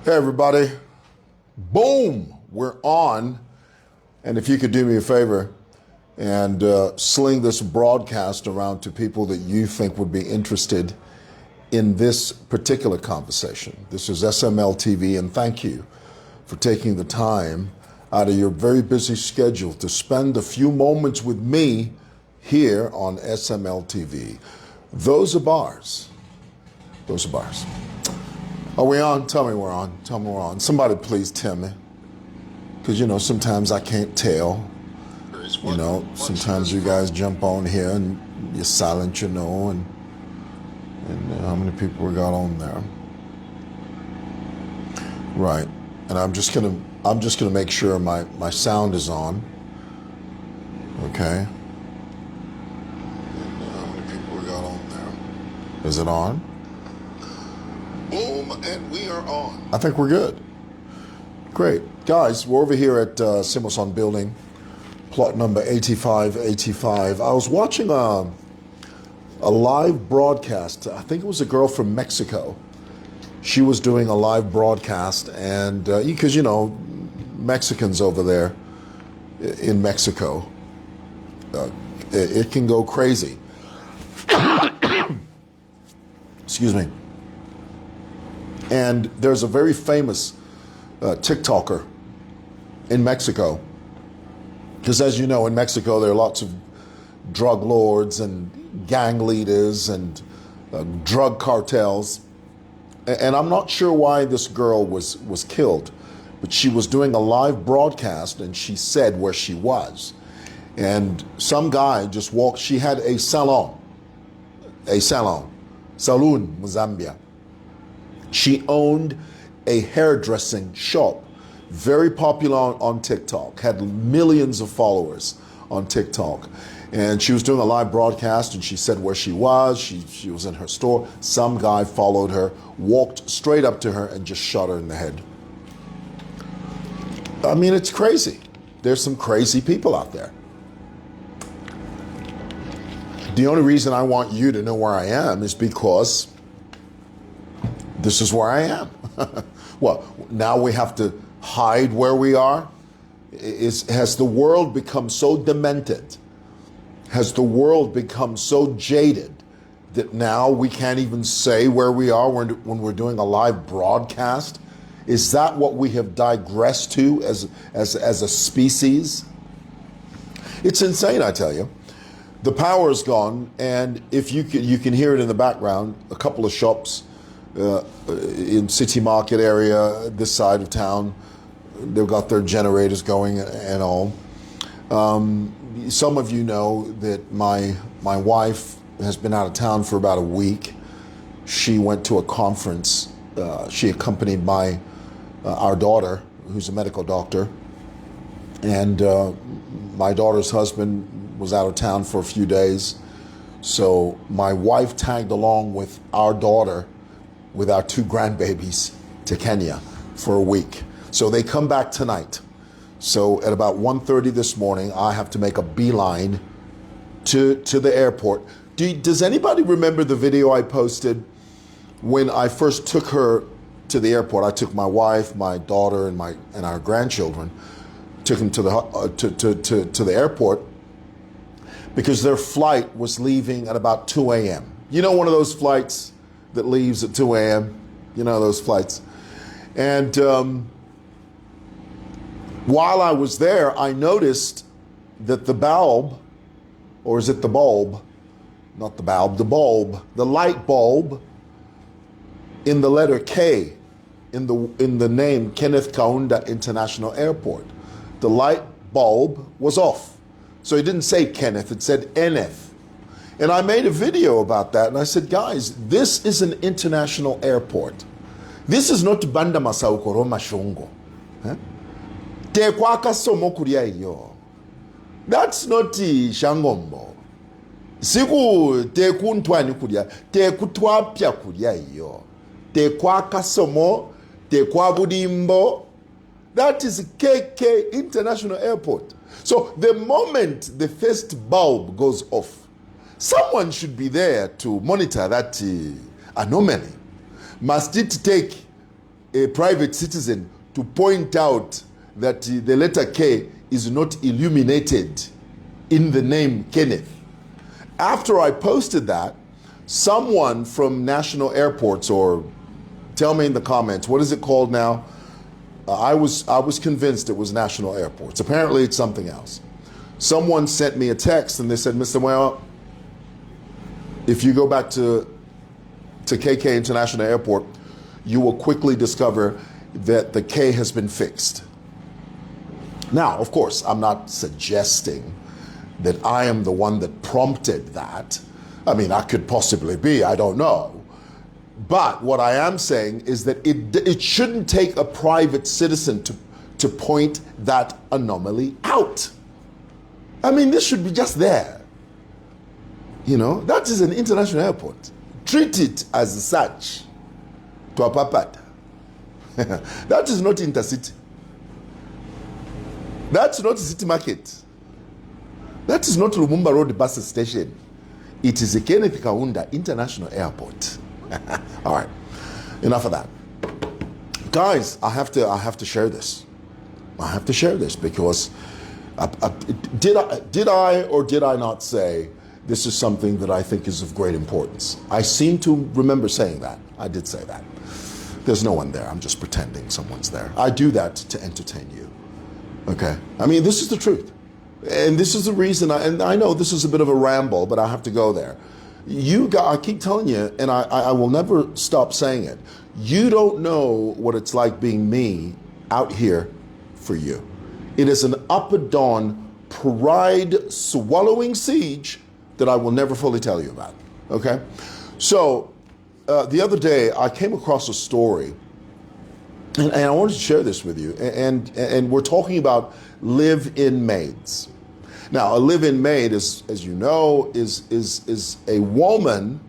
Hey everybody, boom, we're on. And if you could do me a favor and sling this broadcast around to people that you think would be interested in this particular conversation. This is SML TV, and thank you for taking the time out of your very busy schedule to spend a few moments with me here on SML TV. Those are bars. Those are bars. Are we on? Tell me we're on. Tell me we're on. Somebody please tell me. Because, sometimes I can't tell. Sometimes you guys jump on here and you're silent, and how many people we got on there. Right. And I'm just gonna make sure my sound is on. Okay. And how many people we got on there? Is it on? Boom, and we are on. I think we're good. Great. Guys, we're over here at Simoson Building, plot number 8585. I was watching a live broadcast. I think it was a girl from Mexico. She was doing a live broadcast, and because, Mexicans over there in Mexico, it can go crazy. Excuse me. And there's a very famous TikToker in Mexico. Because as you know, in Mexico, there are lots of drug lords and gang leaders and drug cartels. And I'm not sure why this girl was killed, but she was doing a live broadcast and she said where she was. And some guy just walked, she had a salon, Saloon, Zambia. She owned a hairdressing shop, very popular on TikTok, had millions of followers on TikTok. And she was doing a live broadcast and she said where she was. She was in her store. Some guy followed her, walked straight up to her and just shot her in the head. I mean, it's crazy. There's some crazy people out there. The only reason I want you to know where I am is because this is where I am. Well, now we have to hide where we are? Has the world become so demented? Has the world become so jaded that now we can't even say where we are when we're doing a live broadcast? Is that what we have digressed to as a species? It's insane, I tell you. The power is gone, and if you can hear it in the background, a couple of shops in City Market area, this side of town, they've got their generators going and all. Some of you know that my wife has been out of town for about a week. She went to a conference. She accompanied our daughter, who's a medical doctor, and my daughter's husband was out of town for a few days. So my wife tagged along with our daughter, with our two grandbabies, to Kenya for a week. So they come back tonight. So at about 1:30 this morning, I have to make a beeline to the airport. Does anybody remember the video I posted when I first took her to the airport? I took my wife, my daughter, and our grandchildren, took them to the airport because their flight was leaving at about 2 a.m. You know, one of those flights that leaves at 2 a.m. You know those flights. And while I was there, I noticed that the bulb, or is it the bulb? Not the bulb, the bulb, the light bulb in the letter K in the name Kenneth Kaunda International Airport. The light bulb was off. So it didn't say Kenneth, it said Eneth. And I made a video about that, and I said, guys, this is an international airport. This is not Banda Masaukoro Mashongo. Tekwaka somo kuria iyo. That's not Shangombo. Siku tekuntwani kuria, tekutwapya kuria iyo. Tekwaka somo, tekwabudimbo. That is KK International Airport. So the moment the first bulb goes off, someone should be there to monitor that anomaly. Must it take a private citizen to point out that the letter K is not illuminated in the name Kenneth. After I posted that, someone from National Airports, or tell me in the comments, what is it called now? I was convinced it was National Airports. Apparently it's something else. Someone sent me a text and they said, Mr. Mwewa, if you go back to KK International Airport, you will quickly discover that the K has been fixed. Now, of course, I'm not suggesting that I am the one that prompted that. I mean, I could possibly be, I don't know. But what I am saying is that it shouldn't take a private citizen to point that anomaly out. I mean, this should be just there. You know, that is an international airport. Treat it as such. To a papata. That is not intercity. That's not city market. That is not Lumumba Road bus station. It is a Kenneth Kaunda International Airport. All right, enough of that. Guys, I have to share this. I have to share this because did I or did I not say this is something that I think is of great importance? I seem to remember saying that. I did say that. There's no one there. I'm just pretending someone's there. I do that to entertain you. Okay? I mean, this is the truth. And this is the reason, and I know this is a bit of a ramble, but I have to go there. I keep telling you, and I will never stop saying it, you don't know what it's like being me out here for you. It is an up and down, pride swallowing siege that I will never fully tell you about. Okay? So, the other day, I came across a story, and I wanted to share this with you, and we're talking about live-in maids. Now, a live-in maid, as you know, is a woman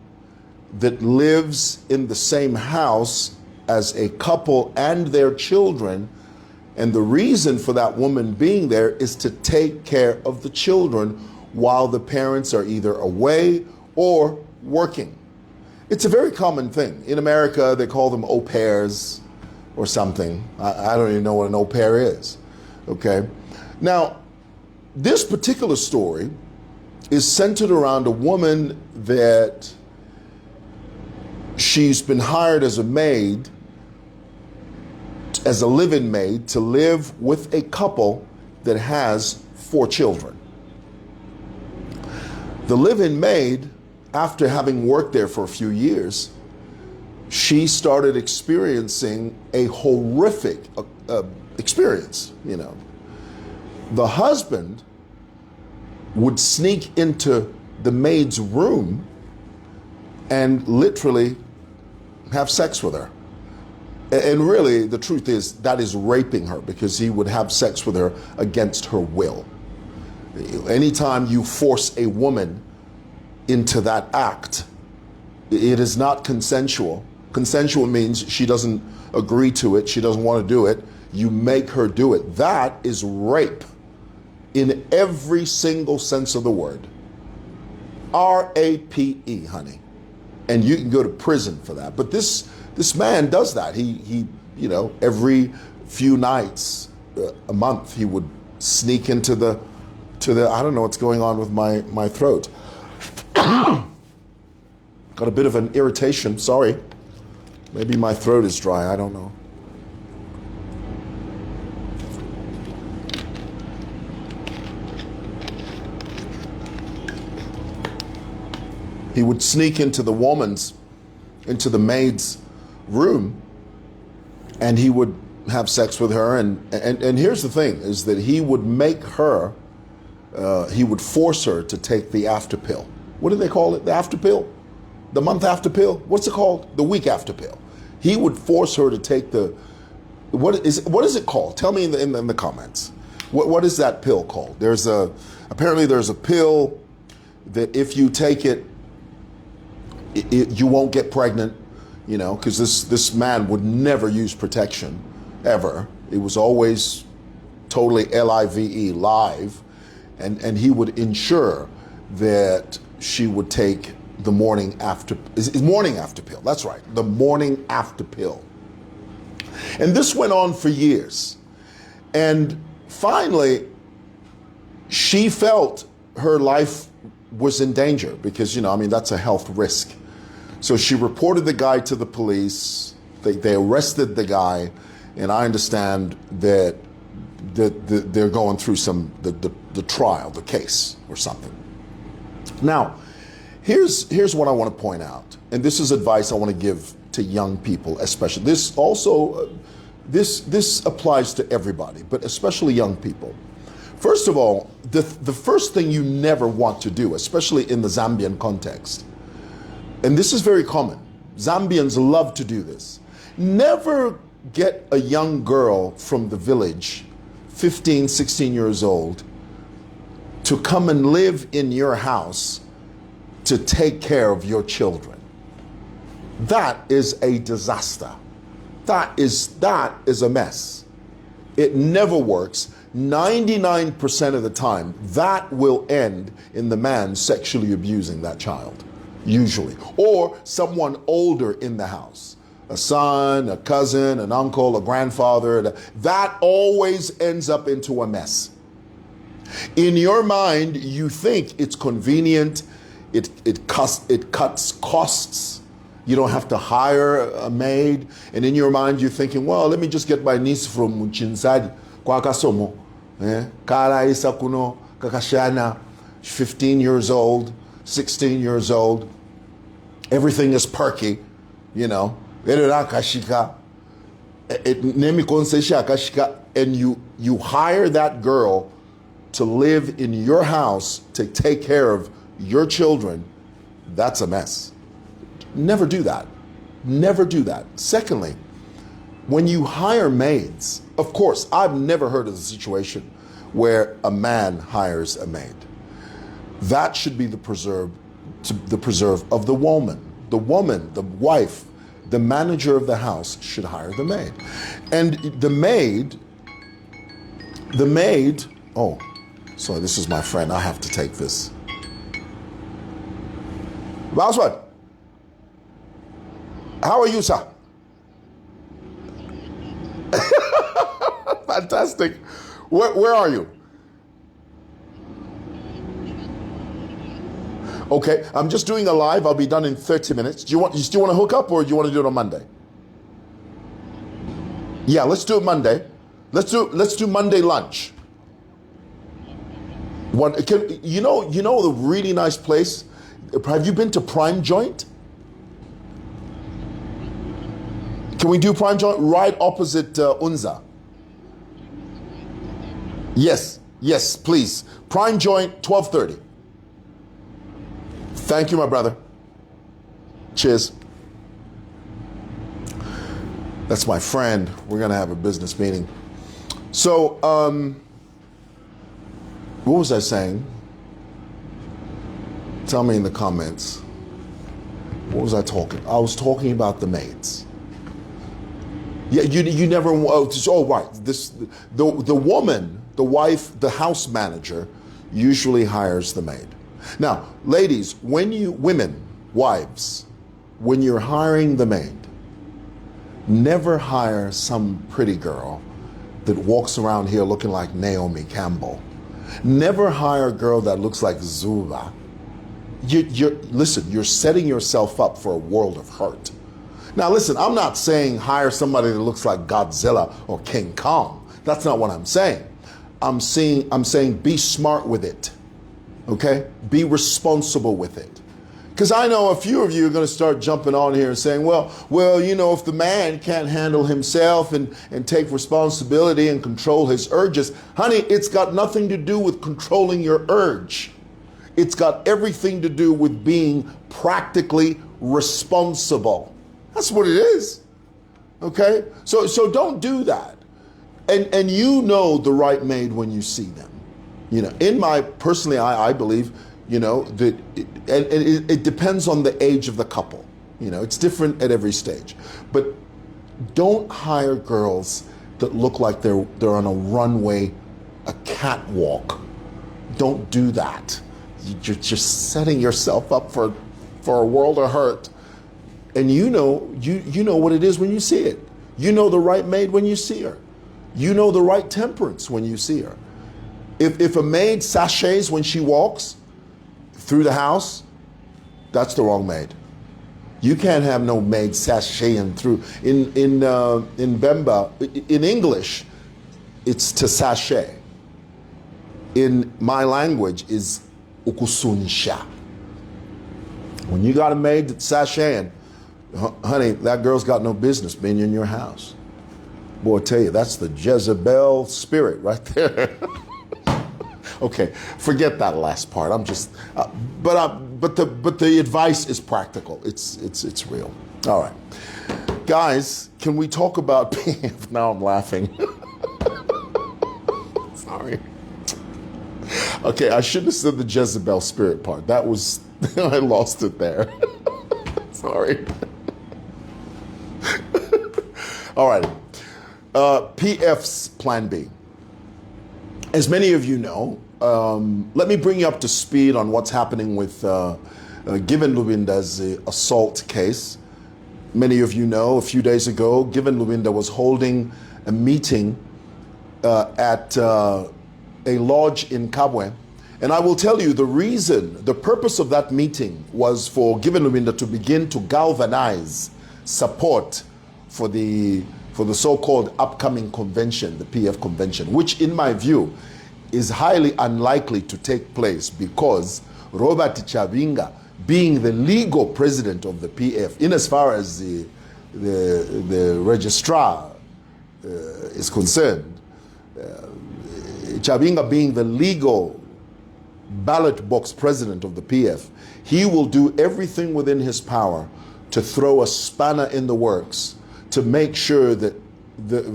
that lives in the same house as a couple and their children, and the reason for that woman being there is to take care of the children while the parents are either away or working. It's a very common thing. In America, they call them au pairs or something. I don't even know what an au pair is. Okay? Now, this particular story is centered around a woman that she's been hired as a maid, as a live-in maid, to live with a couple that has 4 children. The live-in maid, after having worked there for a few years, she started experiencing a horrific experience, you know. The husband would sneak into the maid's room and literally have sex with her. And really, the truth is, that is raping her, because he would have sex with her against her will. Anytime you force a woman into that act, it is not consensual. Consensual means she doesn't agree to it, she doesn't want to do it, you make her do it. That is rape in every single sense of the word. R-A-P-E, honey. And you can go to prison for that. But this man does that. He you know, every few nights, a month, he would sneak into the, I don't know what's going on with my throat. Got a bit of an irritation, sorry. Maybe my throat is dry, I don't know. He would sneak into the maid's room, and he would have sex with her. And here's the thing, is that he would make her, he would force her to take the after pill. What do they call it? The after pill? The month after pill? What's it called? The week after pill. He would force her to take the, what is it called? Tell me in the comments. What is that pill called? Apparently there's a pill that if you take it, you won't get pregnant, you know, because this man would never use protection, ever. It was always totally L-I-V-E, live, and he would ensure that she would take the morning after pill. That's right, the morning after pill. And this went on for years. And finally, she felt her life was in danger because, that's a health risk. So she reported the guy to the police. They arrested the guy. And I understand that they're going through the trial, the case or something. Now, here's what I want to point out. And this is advice I want to give to young people, especially. This also, this applies to everybody, but especially young people. First of all, the first thing you never want to do, especially in the Zambian context, and this is very common. Zambians love to do this. Never get a young girl from the village, 15, 16 years old, to come and live in your house to take care of your children. That is a disaster. That is a mess. It never works. 99% of the time, that will end in the man sexually abusing that child, usually, or someone older in the house, a son, a cousin, an uncle, a grandfather. That always ends up into a mess. In your mind, you think it's convenient, it cuts costs. You don't have to hire a maid. And in your mind, you're thinking, well, let me just get my niece from Chinsadi, Kwakasomo. Kara Isa Kuno, Kakashana, 15 years old, 16 years old. Everything is perky, And you hire that girl to live in your house to take care of your children. That's a mess. Never do that. Never do that. Secondly, when you hire maids, of course, I've never heard of a situation where a man hires a maid. That should be the preserve of the woman. The woman, the wife, the manager of the house should hire the maid. And the maid, oh, sorry, this is my friend. I have to take this. Bosswood, how are you, sir? Fantastic. Where are you? Okay, I'm just doing a live. I'll be done in 30 minutes. Do you still want to hook up, or do you want to do it on Monday? Yeah, let's do it Monday. Let's do Monday lunch. You know the really nice place? Have you been to Prime Joint? Can we do Prime Joint right opposite Unza? Yes, please. Prime Joint, 12:30. Thank you, my brother. Cheers. That's my friend. We're going to have a business meeting. So, what was I saying? Tell me in the comments. What was I talking? I was talking about the maids. Yeah, you never. Oh, right. The woman, the wife, the house manager, usually hires the maid. Now, ladies, wives, when you're hiring the maid, never hire some pretty girl that walks around here looking like Naomi Campbell. Never hire a girl that looks like Zula. Listen, you're setting yourself up for a world of hurt. Now, listen, I'm not saying hire somebody that looks like Godzilla or King Kong. That's not what I'm saying. I'm saying be smart with it. Okay? Be responsible with it. Because I know a few of you are going to start jumping on here and saying, well, if the man can't handle himself and take responsibility and control his urges, honey, it's got nothing to do with controlling your urge. It's got everything to do with being practically responsible. That's what it is. Okay? So don't do that. And the right maid when you see them. Personally, I believe, that it depends on the age of the couple. It's different at every stage. But don't hire girls that look like they're on a runway, a catwalk. Don't do that. You're just setting yourself up for a world of hurt. And you know what it is when you see it. You know the right maid when you see her. You know the right temperance when you see her. If a maid sachets when she walks through the house, that's the wrong maid. You can't have no maid sashaying through. In Bemba, in English, it's to sachet. In my language is ukusunsha. When you got a maid that's sashaying, honey, that girl's got no business being in your house. Boy, I tell you, that's the Jezebel spirit right there. Okay, forget that last part. I'm just, but the advice is practical. It's real. All right, guys, can we talk about PF? Now I'm laughing. Sorry. Okay, I shouldn't have said the Jezebel spirit part. That was I lost it there. Sorry. All right. PF's Plan B. As many of you know, let me bring you up to speed on what's happening with Given Lubinda's assault case. Many of you know a few days ago, Given Lubinda was holding a meeting at a lodge in Kabwe. And I will tell you the purpose of that meeting was for Given Lubinda to begin to galvanize support for the so-called upcoming convention, the PF convention, which in my view is highly unlikely to take place because Robert Chabinga, being the legal president of the PF, in as far as the registrar is concerned, Chabinga being the legal ballot box president of the PF, he will do everything within his power to throw a spanner in the works to make sure that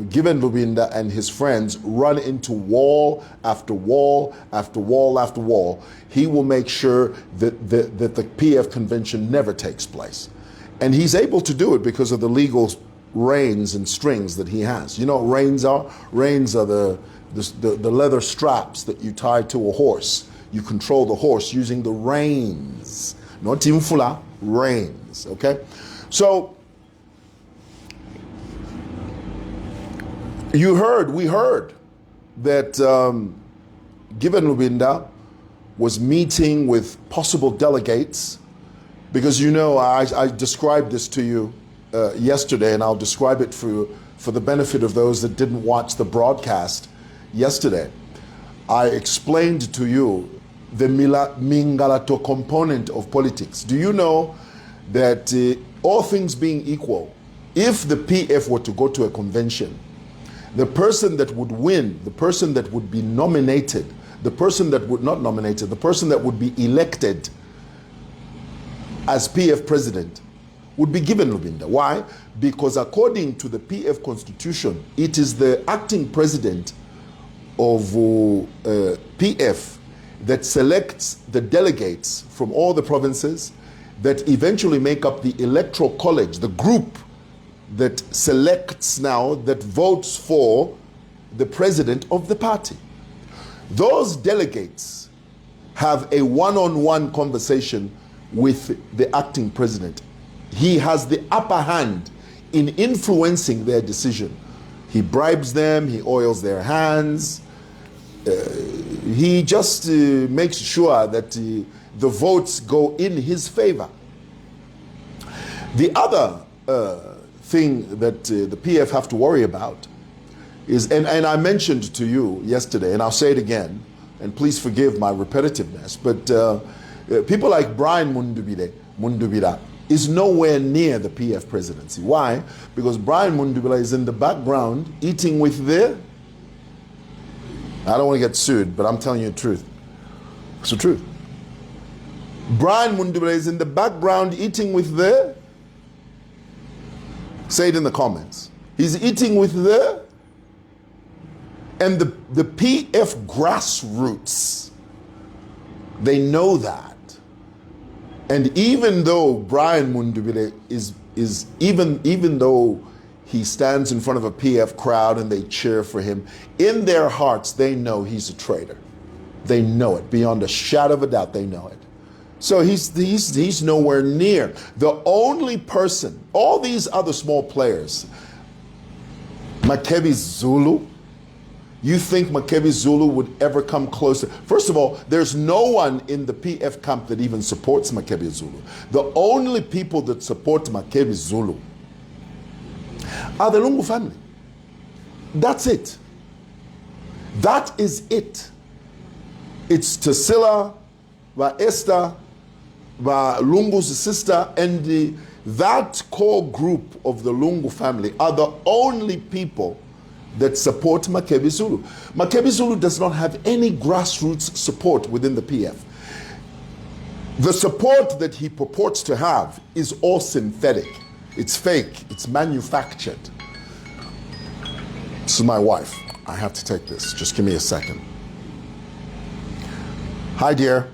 Given Lubinda and his friends run into wall after wall after wall after wall. He will make sure that the PF convention never takes place. And he's able to do it because of the legal reins and strings that he has. You know what reins are? Reins are the leather straps that you tie to a horse. You control the horse using the reins. Not timfula, reins, okay? So, we heard that Given Lubinda was meeting with possible delegates because, you know, I described this to you yesterday, and I'll describe it for the benefit of those that didn't watch the broadcast yesterday. I explained to you the Mingalato component of politics. Do you know that all things being equal, if the PF were to go to a convention, the person that would win, the person that would be nominated, the person that would not nominated, the person that would be elected as PF president would be Given Lubinda. Why? Because according to the PF constitution, it is the acting president of PF that selects the delegates from all the provinces that eventually make up the electoral college, the group that selects now, that votes for the president of the party. Those delegates have a one-on-one conversation with the acting president. He has the upper hand in influencing their decision. He bribes them, he oils their hands, he just makes sure that the votes go in his favor. The other thing that the PF have to worry about is, and I mentioned to you yesterday, and I'll say it again, and please forgive my repetitiveness, but people like Brian Mundubira is nowhere near the PF presidency. Why? Because Brian Mundubira is in the background eating with the, I don't want to get sued, but I'm telling you the truth. It's the truth. Brian Mundubira is in the background eating with the, say it in the comments. He's eating with the, and the PF grassroots, they know that. And even though Brian Mundubile is even though he stands in front of a PF crowd and they cheer for him, in their hearts they know he's a traitor. They know it beyond a shadow of a doubt. They know it. So he's nowhere near. The only person, all these other small players, Makebi Zulu? You think Makebi Zulu would ever come closer? First of all, there's no one in the PF camp that even supports Makebi Zulu. The only people that support Makebi Zulu are the Lungu family. That's it. That is it. It's Tassila, Esther, Lungu's sister, and that core group of the Lungu family are the only people that support Makebi Zulu. Makebi Zulu does not have any grassroots support within the PF. The support that he purports to have is all synthetic. It's fake. It's manufactured. This is my wife. I have to take this. Just give me a second. Hi, dear.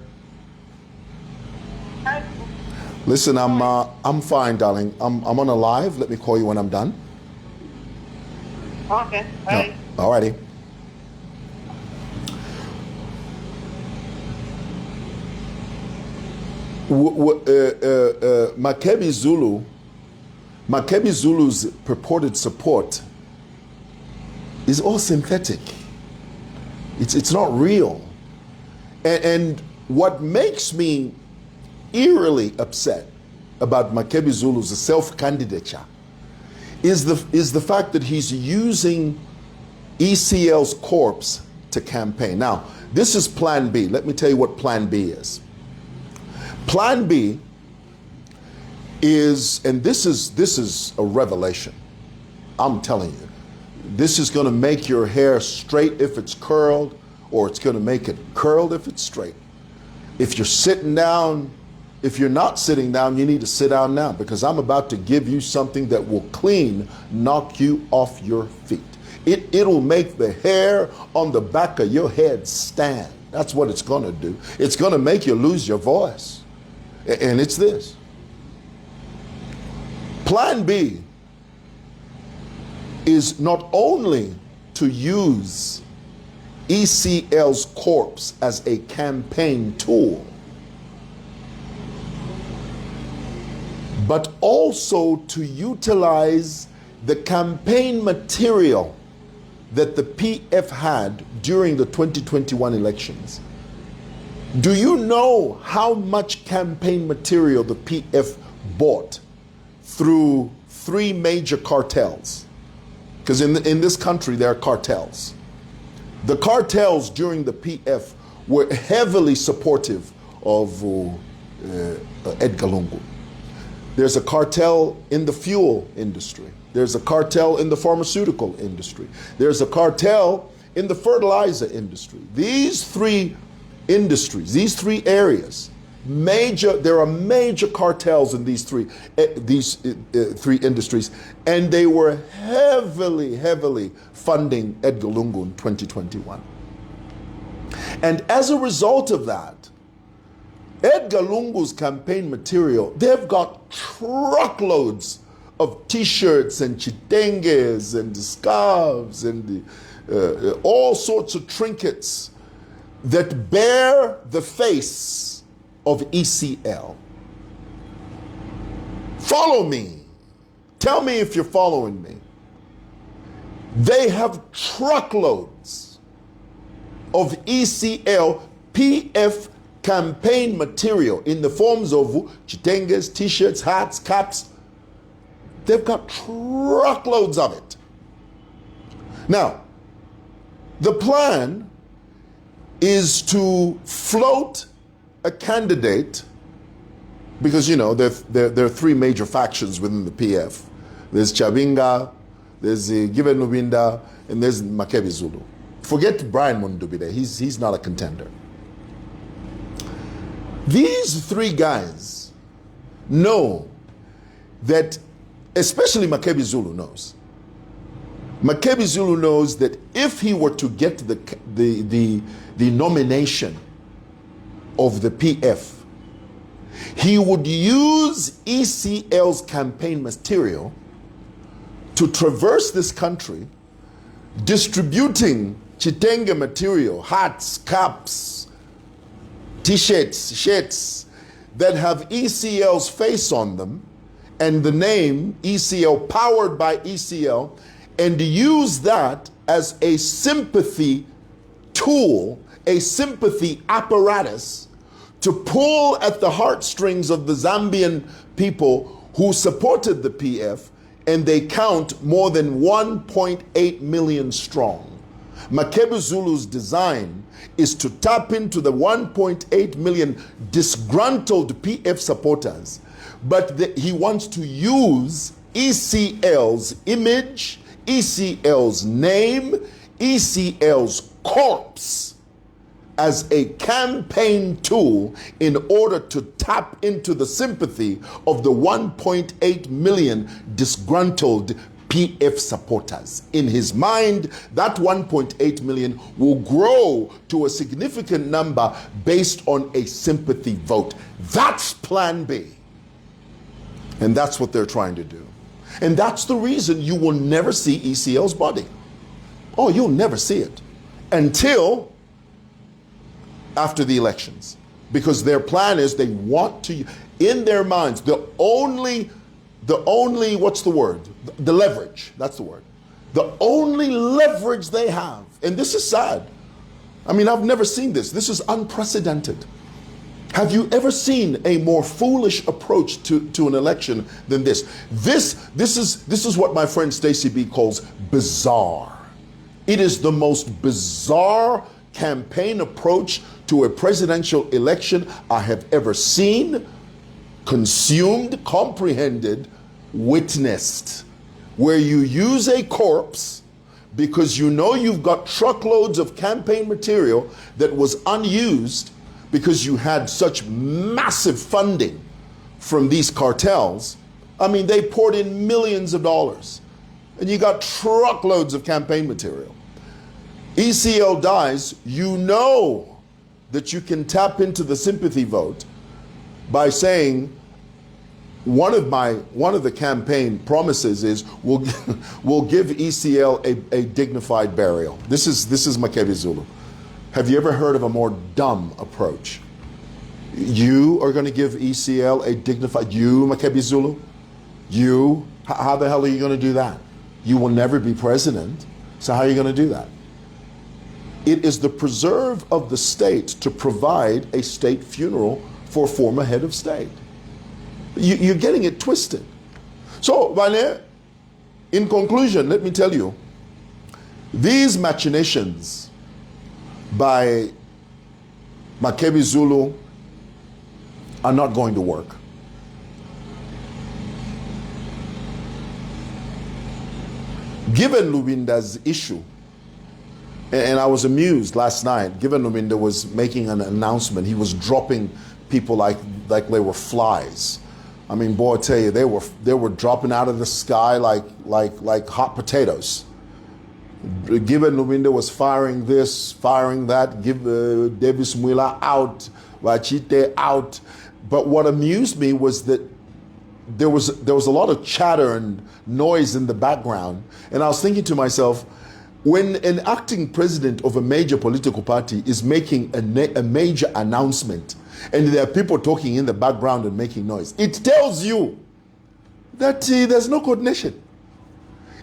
Hi. Listen, I'm fine, darling. I'm on a live. Let me call you when I'm done. Okay. Bye. No. Alrighty. Makebi Zulu's purported support is all synthetic. It's not real. And what makes me eerily upset about Makebi Zulu's self-candidature is the fact that he's using ECL's corpse to campaign. Now, this is Plan B. Let me tell you what Plan B is. Plan B is, and this is a revelation. I'm telling you, this is going to make your hair straight if it's curled, or it's going to make it curled if it's straight. If you're sitting down, if you're not sitting down, you need to sit down now, because I'm about to give you something that will knock you off your feet. It'll make the hair on the back of your head stand. That's what it's going to do. It's going to make you lose your voice. And it's this. Plan B is not only to use ECL's corpse as a campaign tool, but also to utilize the campaign material that the PF had during the 2021 elections. Do you know how much campaign material the PF bought through 3 major cartels? Because in this country, there are cartels. The cartels during the PF were heavily supportive of Edgar Lungu. There's a cartel in the fuel industry. There's a cartel in the pharmaceutical industry. There's a cartel in the fertilizer industry. These 3 industries, these 3 areas, there are major cartels in these three industries, and they were heavily funding Edgar Lungu in 2021. And as a result of that, Edgar Lungu's campaign material, they've got truckloads of t-shirts and chitenges and scarves and all sorts of trinkets that bear the face of ECL. Follow me. Tell me if you're following me. They have truckloads of ECL PF campaign material in the forms of chitenges, t-shirts, hats, caps. They've got truckloads of it. Now, the plan is to float a candidate, because there are 3 major factions within the PF. There's Chabinga, there's Given Lubinda, and there's Makebi Zulu. Forget Brian Mundubide, he's not a contender. These 3 guys know that, especially Makebi Zulu knows. Makebi Zulu knows that if he were to get the nomination of the PF, he would use ECL's campaign material to traverse this country, distributing chitenge material, hats, caps, t-shirts, shirts that have ECL's face on them and the name ECL, powered by ECL, and use that as a sympathy tool, a sympathy apparatus to pull at the heartstrings of the Zambian people who supported the PF, and they count more than 1.8 million strong. Makebu Zulu's design is to tap into the 1.8 million disgruntled PF supporters, but he wants to use ECL's image, ECL's name, ECL's corpse as a campaign tool in order to tap into the sympathy of the 1.8 million disgruntled PF supporters. In his mind, that 1.8 million will grow to a significant number based on a sympathy vote. That's plan B. And that's what they're trying to do. And that's the reason you will never see ECL's body. Oh, you'll never see it until after the elections. Because their plan is they want to, in their minds, the only, what's the word? The leverage, that's the word. The only leverage they have, and this is sad. I mean, I've never seen this. This is unprecedented. Have you ever seen a more foolish approach to an election than this? This is what my friend Stacey B calls bizarre. It is the most bizarre campaign approach to a presidential election I have ever seen, consumed, comprehended, witnessed, where you use a corpse because you know you've got truckloads of campaign material that was unused because you had such massive funding from these cartels. I mean, they poured in millions of dollars and you got truckloads of campaign material. ECL dies, you know that you can tap into the sympathy vote by saying, one of the campaign promises is we'll give ECL a dignified burial. This is Makebi Zulu. Have you ever heard of a more dumb approach? You are going to give ECL a dignified, you Makebi Zulu? You? How the hell are you going to do that? You will never be president, so how are you going to do that? It is the preserve of the state to provide a state funeral for a former head of state. You're getting it twisted. So, Vane, in conclusion, let me tell you, these machinations by Makebi Zulu are not going to work. Given Lubinda's issue, and I was amused last night, given Lubinda was making an announcement, he was dropping people like they were flies. I mean, boy, I tell you, they were dropping out of the sky like hot potatoes. Given Lubinda was firing this, firing that, give Davis Mwewa out, Wachite out. But what amused me was that there was a lot of chatter and noise in the background, and I was thinking to myself, when an acting president of a major political party is making a major announcement and there are people talking in the background and making noise, it tells you that there's no coordination.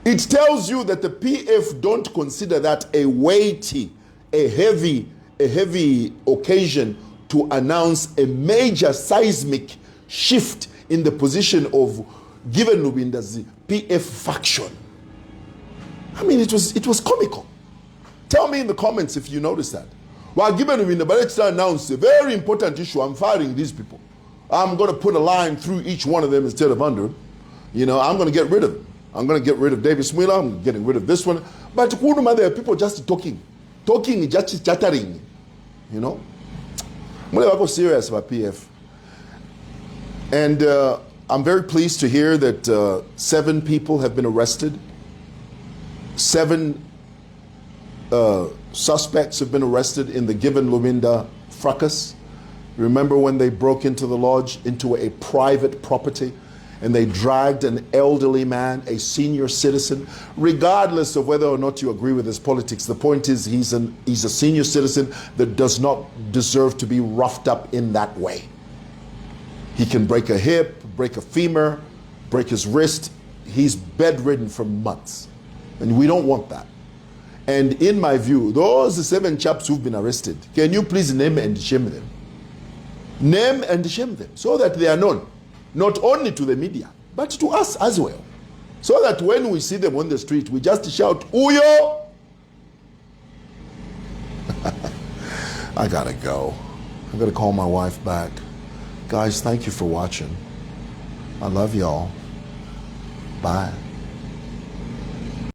It tells you that the PF don't consider that a weighty, a heavy occasion to announce a major seismic shift in the position of given Lubinda's PF faction. I mean, it was comical. Tell me in the comments if you noticed that. Well, given Lubinda, but let's announce a very important issue. I'm firing these people. I'm going to put a line through each one of them instead of under. You know, I'm going to get rid of them. I'm going to get rid of Davis Mwewa. I'm getting rid of this one. But there are people just talking, just chattering. You know, I'm going to go serious about PF. And I'm very pleased to hear that 7 people have been arrested. 7 suspects have been arrested in the Given Lubinda fracas. Remember when they broke into the lodge, into a private property, and they dragged an elderly man, a senior citizen, regardless of whether or not you agree with his politics. The point is he's a senior citizen that does not deserve to be roughed up in that way. He can break a hip, break a femur, break his wrist. He's bedridden for months. And we don't want that. And in my view, those 7 chaps who've been arrested, can you please name and shame them? Name and shame them so that they are known, not only to the media, but to us as well. So that when we see them on the street, we just shout, Uyo! I gotta go. I gotta call my wife back. Guys, thank you for watching. I love y'all. Bye.